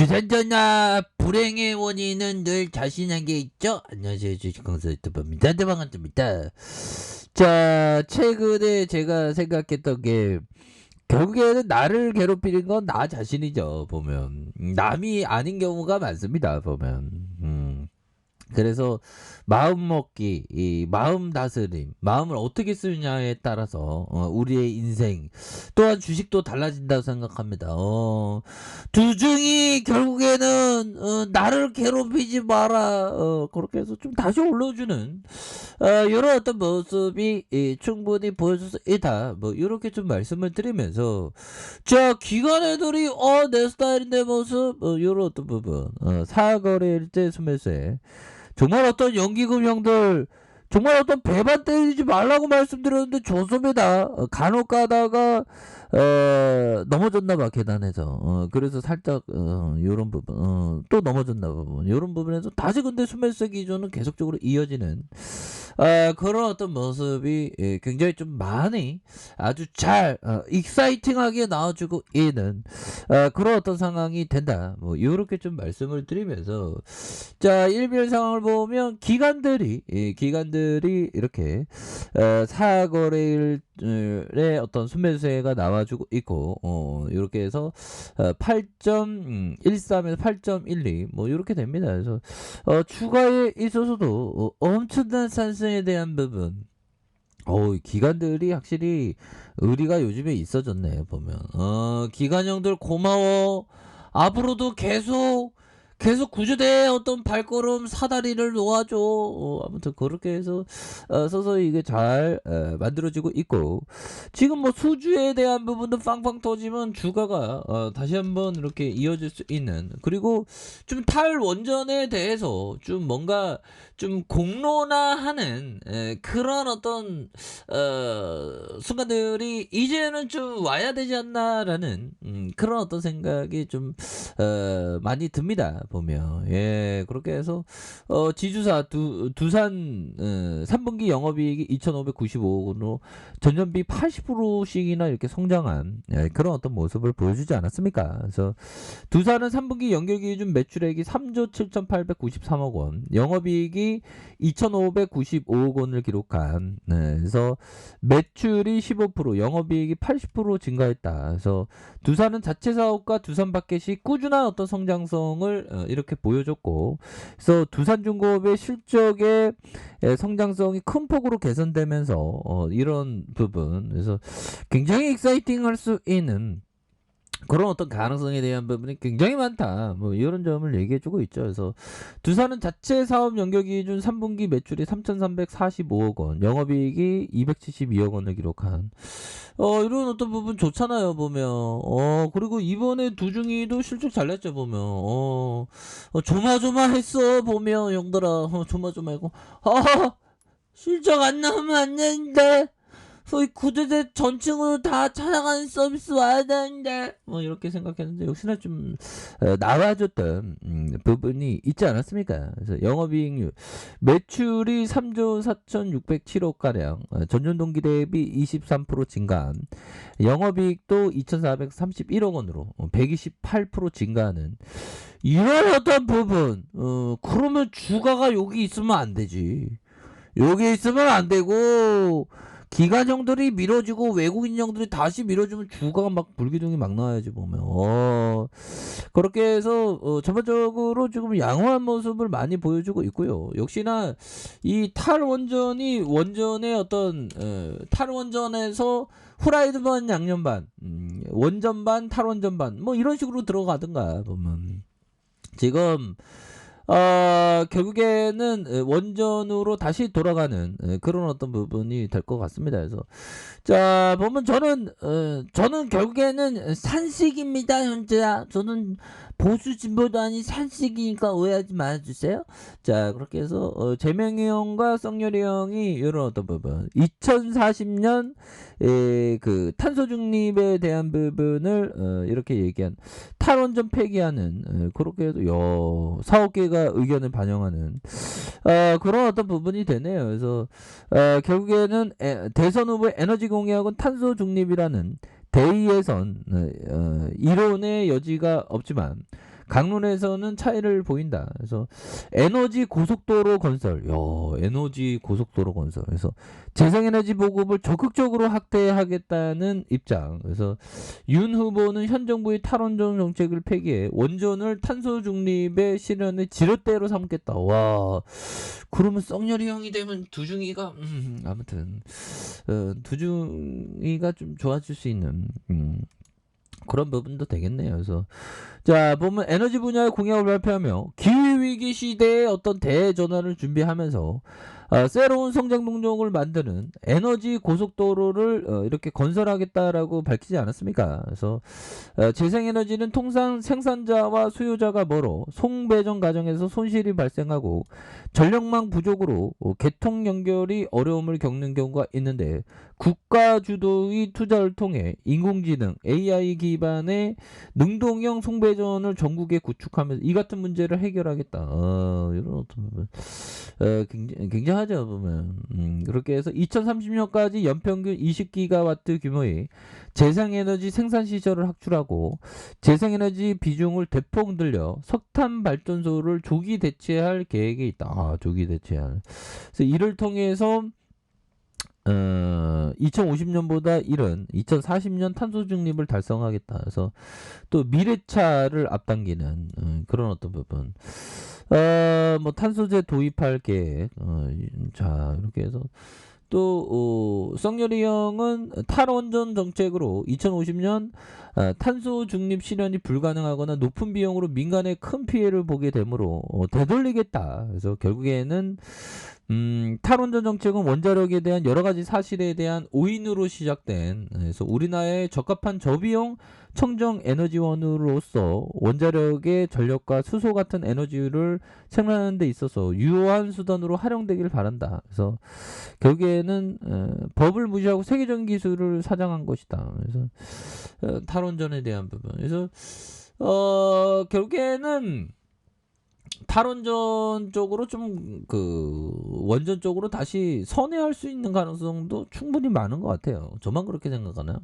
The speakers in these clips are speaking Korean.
주산전화 불행의 원인은 늘 자신에게 있죠. 안녕하세요, 주식공사 유튜버입니다. 네, 반갑습니다. 자, 최근에 제가 생각했던 게 결국에는 나를 괴롭히는 건 나 자신이죠. 보면 남이 아닌 경우가 많습니다. 보면 그래서 마음 먹기, 이 마음 다스림, 마음을 어떻게 쓰느냐에 따라서 우리의 인생 또한 주식도 달라진다고 생각합니다. 두중이 결국에는 나를 괴롭히지 마라. 그렇게 해서 좀 다시 올려주는 이런 어떤 모습이 충분히 보여줄 수 있다. 뭐 이렇게 좀 말씀을 드리면서 자 기관 애들이 내 스타일인데 모습 이런 어떤 부분 사거래일제 소매세 정말 어떤 연기금 형들 정말 어떤 배만 때리지 말라고 말씀드렸는데 좋습니다. 간혹 가다가 넘어졌나봐 계단에서. 그래서 살짝 요런 부분 또 넘어졌나봐 요런 부분에서 다시 근데 수매세 기준은 계속적으로 이어지는 그런 어떤 모습이 굉장히 좀 많이 아주 잘 익사이팅하게 나와주고 있는 그런 어떤 상황이 된다. 뭐 이렇게 좀 말씀을 드리면서 자 일별 상황을 보면 기관들이 이렇게 사거래일의 어떤 순매수세가 나와주고 있고 이렇게 해서 8.13에서 8.12 뭐 이렇게 됩니다. 그래서 추가에 있어서도 엄청난 산승에 대한 부분 기관들이 확실히 의리가 요즘에 있어졌네 보면 기관형들 고마워 앞으로도 계속 구조대의 어떤 발걸음 사다리를 놓아줘. 아무튼 그렇게 해서 서서히 이게 잘 만들어지고 있고 지금 뭐 수주에 대한 부분도 빵빵 터지면 주가가 다시 한번 이렇게 이어질 수 있는 그리고 좀 탈원전에 대해서 좀 뭔가 좀 공론화하는 그런 어떤 순간들이 이제는 좀 와야 되지 않나라는 그런 어떤 생각이 좀 많이 듭니다. 보면 그렇게 해서 지주사 두산 3분기 영업이익이 2,595억으로 전년비 80%씩이나 이렇게 성장한 그런 어떤 모습을 보여주지 않았습니까? 그래서 두산은 3분기 연결 기준 매출액이 3조 7,893억 원, 영업이익이 2,595억 원을 기록한 그래서 매출이 15%, 영업이익이 80% 증가했다. 그래서 두산은 자체 사업과 두산마켓이 꾸준한 어떤 성장성을 이렇게 보여줬고, 그래서 두산중공업의 실적의 성장성이 큰 폭으로 개선되면서 이런 부분, 그래서 굉장히 익사이팅할 수 있는 그런 어떤 가능성에 대한 부분이 굉장히 많다. 뭐 이런 점을 얘기해주고 있죠. 그래서 두산은 자체 사업 연결 기준 3분기 매출이 3,345억 원, 영업이익이 272억 원을 기록한 이런 어떤 부분 좋잖아요. 보면 그리고 이번에 두중이도 실적 잘 냈죠. 보면 조마조마했어. 보면 형들아 조마조마하고 실적 안 나오면 안 되는데. 소위 구조대 전층으로 다 찾아가는 서비스 와야 되는데 뭐 이렇게 생각했는데 역시나 좀 나와줬던 부분이 있지 않았습니까? 그래서 영업이익률 매출이 3조 4,607억 가량 전년 동기 대비 23% 증가한 영업이익도 2,431억 원으로 128% 증가하는 이런 어떤 부분 그러면 주가가 여기 있으면 안 되지. 여기 있으면 안 되고 기관형들이 밀어주고 외국인형들이 다시 밀어주면 주가가 막 불기둥이 막 나와야지 보면 그렇게 해서 전반적으로 지금 양호한 모습을 많이 보여주고 있고요. 역시나 이 탈원전이 원전의 어떤 탈원전에서 후라이드 반 양념 반 원전 반 탈원전 반 뭐 이런 식으로 들어가든가 보면 지금 결국에는 원전으로 다시 돌아가는 그런 어떤 부분이 될 것 같습니다. 그래서 자 보면 저는 결국에는 산식입니다. 현재야 저는 보수 진보도 아닌 산식이니까 오해하지 말아주세요. 자 그렇게 해서 재명이 형과 썩렬이 형이 이런 어떤 부분 2040년 그 탄소 중립에 대한 부분을 이렇게 얘기한 탈원전 폐기하는 그렇게 해도 사업계가 의견을 반영하는 그런 어떤 부분이 되네요. 그래서 결국에는 대선 후보의 에너지 공약은 탄소 중립이라는 대의에선 이론의 여지가 없지만 강론에서는 차이를 보인다. 그래서 에너지 고속도로 건설, 에너지 고속도로 건설. 그래서 재생에너지 보급을 적극적으로 확대하겠다는 입장. 그래서 윤 후보는 현 정부의 탈원전 정책을 폐기해 원전을 탄소 중립의 실현의 지렛대로 삼겠다. 와, 그러면 썩렬이 형이 되면 두중이가 아무튼 두중이가 좀 좋아질 수 있는 그런 부분도 되겠네요. 그래서 자 보면 에너지 분야의 공약을 발표하며 기후위기 시대의 어떤 대전환을 준비하면서 새로운 성장 동력을 만드는 에너지 고속도로를 이렇게 건설하겠다라고 밝히지 않았습니까? 그래서 재생에너지는 통상 생산자와 수요자가 멀어 송배전 과정에서 손실이 발생하고 전력망 부족으로 개통 연결이 어려움을 겪는 경우가 있는데 국가 주도의 투자를 통해 인공지능 AI 기반의 능동형 송배전을 전국에 구축하면서 이 같은 문제를 해결하겠다. 이런 어떤 부분 굉장하죠 보면. 그렇게 해서 2030년까지 연평균 20기가와트 규모의 재생에너지 생산 시설을 확출하고 재생에너지 비중을 대폭 늘려 석탄 발전소를 조기 대체할 계획이 있다. 조기 대체할. 그래서 이를 통해서 2050년보다 이른 2040년 탄소 중립을 달성하겠다. 그래서 또 미래차를 앞당기는 그런 어떤 부분. 뭐 탄소제 도입할 계획. 자 이렇게 해서 또 썩렬이 형은 탈원전 정책으로 2050년 탄소 중립 실현이 불가능하거나 높은 비용으로 민간에 큰 피해를 보게 되므로 되돌리겠다. 그래서 결국에는 탈원전 정책은 원자력에 대한 여러 가지 사실에 대한 오인으로 시작된 그래서 우리나라의 적합한 저비용 청정 에너지원으로서 원자력의 전력과 수소 같은 에너지를 생산하는 데 있어서 유효한 수단으로 활용되길 바란다. 그래서 결국에는 법을 무시하고 세계적인 기술을 사장한 것이다. 그래서 탈원전에 대한 부분. 그래서 결국에는 탈원전 쪽으로 좀 그 원전 쪽으로 다시 선회할 수 있는 가능성도 충분히 많은 것 같아요. 저만 그렇게 생각하나?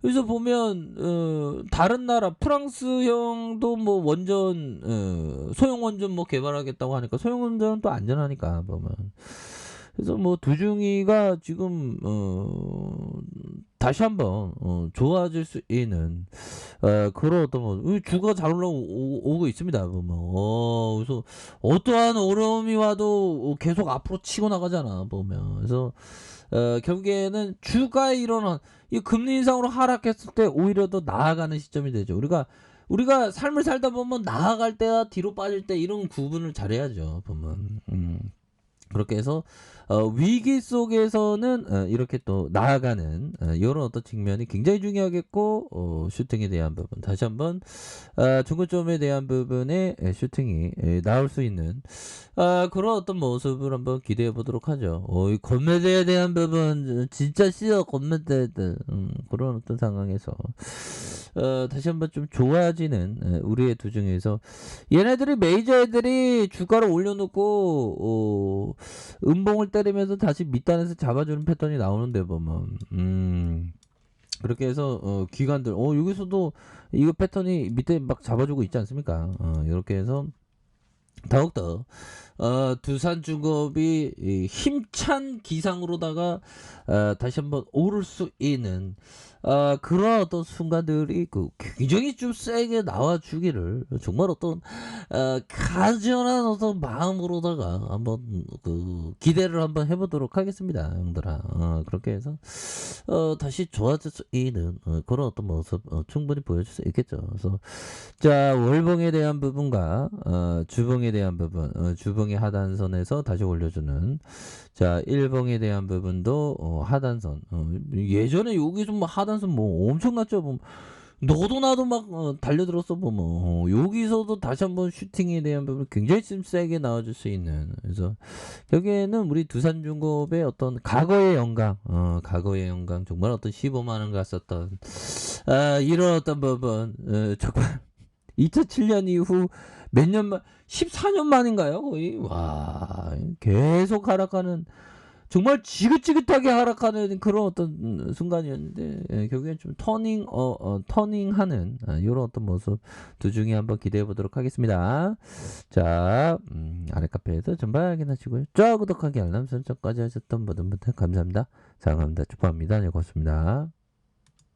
그래서 보면 다른 나라 프랑스형도 뭐 원전 소형 원전 뭐 개발하겠다고 하니까 소형 원전은 또 안전하니까 보면. 그래서 뭐 두중이가 지금 다시 한번 좋아질 수 있는 그런 어떤 뭐 주가 잘 올라오고 있습니다. 보면 그래서 어떠한 어려움이 와도 계속 앞으로 치고 나가잖아 보면. 그래서 결국에는 주가 일어난 이 금리 인상으로 하락했을 때 오히려 더 나아가는 시점이 되죠. 우리가 삶을 살다 보면 나아갈 때와 뒤로 빠질 때 이런 구분을 잘해야죠 보면. 그렇게 해서 위기 속에서는 이렇게 또 나아가는 이런 어떤 측면이 굉장히 중요하겠고 슈팅에 대한 부분 다시 한번 중고점에 대한 부분에 슈팅이 나올 수 있는 그런 어떤 모습을 한번 기대해 보도록 하죠. 이 건매대에 대한 부분 진짜 싫어 건매대들 그런 어떤 상황에서 다시 한번 좀 좋아지는 우리의 두중에서 얘네들이 메이저 애들이 주가를 올려놓고 음봉을 때리면서 다시 밑단에서 잡아주는 패턴이 나오는데 보면 그렇게 해서 기관들 여기서도 이거 패턴이 밑에 막 잡아주고 있지 않습니까? 이렇게 해서 더욱더 두산중업이 힘찬 기상으로다가 다시 한번 오를 수 있는 그런 어떤 순간들이 굉장히 좀 세게 나와주기를 정말 어떤 간절한 어떤 마음으로다가 한번 기대를 한번 해보도록 하겠습니다, 형들아. 그렇게 해서 다시 좋아질 수 있는 그런 어떤 모습 충분히 보여줄 수 있겠죠. 그래서 자 월봉에 대한 부분과 주봉에 대한 부분, 주봉의 하단선에서 다시 올려주는 자 일봉에 대한 부분도 하단선. 예전에 여기서 뭐 하단선 뭐 엄청났죠. 뭐 너도 나도 막 달려들었어 보면 여기서도 다시 한번 슈팅에 대한 부분 굉장히 좀 세게 나와줄 수 있는. 그래서 여기에는 우리 두산중공업의 어떤 과거의 영광 정말 어떤 15만 원 갔었던 이런 어떤 부분 정말 2007년 이후 몇 년 만 14년 만인가요 거의. 와 계속 하락하는 정말 지긋지긋하게 하락하는 그런 어떤 순간이었는데 예, 결국엔 좀 터닝하는 요런 어떤 모습 두중에 한번 기대해 보도록 하겠습니다. 자, 아래 카페에서 전방 확인하시고요. 좋아요, 구독하기, 알람 설정까지 하셨던 모든 분들 감사합니다. 사랑합니다. 축복합니다. 네, 고맙습니다.